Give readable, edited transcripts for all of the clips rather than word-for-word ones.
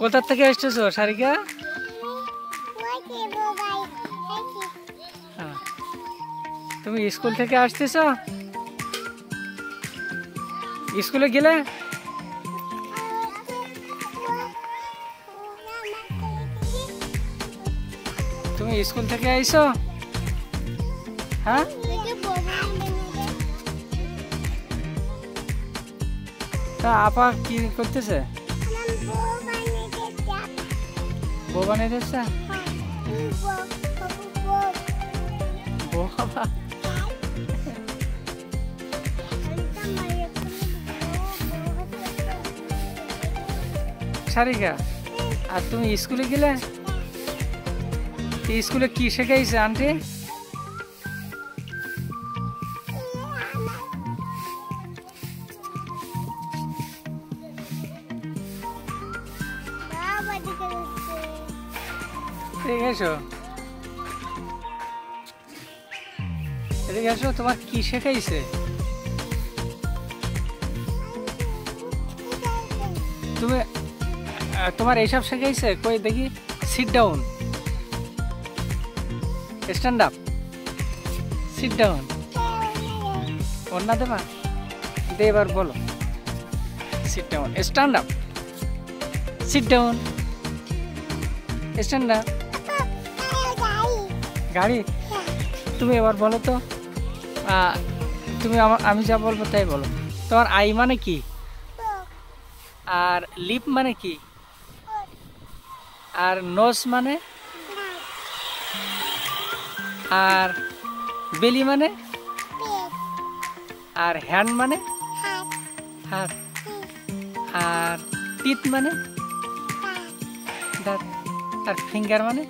কোথা থেকে এসেছো সারিকা? তুমি স্কুল থেকে আসতেছো? স্কুলে গেলে? তুমি স্কুল থেকে আইছো? হ্যাঁ, তা আপা কি করতেছে? বউ বানিয়ে দিচ্ছে? বাবা, সারিকা, আর তুমি স্কুলে গেলে? স্কুলে কি শেখাইছে আন্টি? এদিকে এসো, তোমার কি শেখাইছে? তুমি তোমার এইসব শেখাইছে? কই দেখি। Sit down, stand up, sit down. ওন্না দেবা? দে এবার বলো। Sit down, stand up, sit down, stand up. গাড়ি? তুমি এবার বলো তো। তুমি আমি যা বলবো তাই বলো। তোমার আই মানে কি? আর লিপ মানে কি? আর নোজ মানে? আর বেলি মানে? আর হ্যান্ড মানে? হাত। আর টিথ মানে? দাঁত। আর ফিঙ্গার মানে?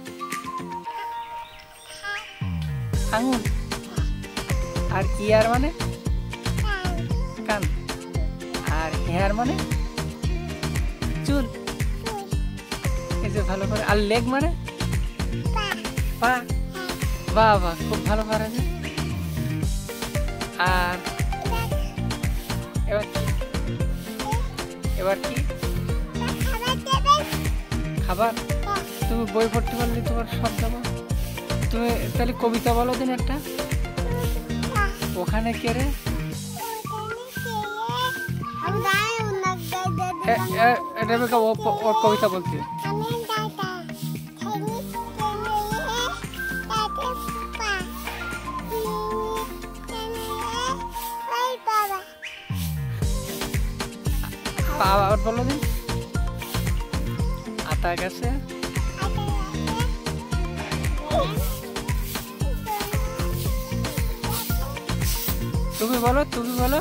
আঙুল। আর ইয়ার মানে? কান। আর হেয়ার মানে? চুল। এই যে ভালো করে। আর লেগ মানে? পা। বাহ বাহ, খুব ভালো পারে। আর এবার কি? এবার কি? খাবার? তুমি বই পড়তে পারলে তোমার সব দেবো। তুমি তাহলে কবিতা বলো দিন একটা। ওখানে কে রে? ওর কবিতা বলতে। আবার বলো দিন। আতা গেছে। তুমি বলো, তুমি বলো।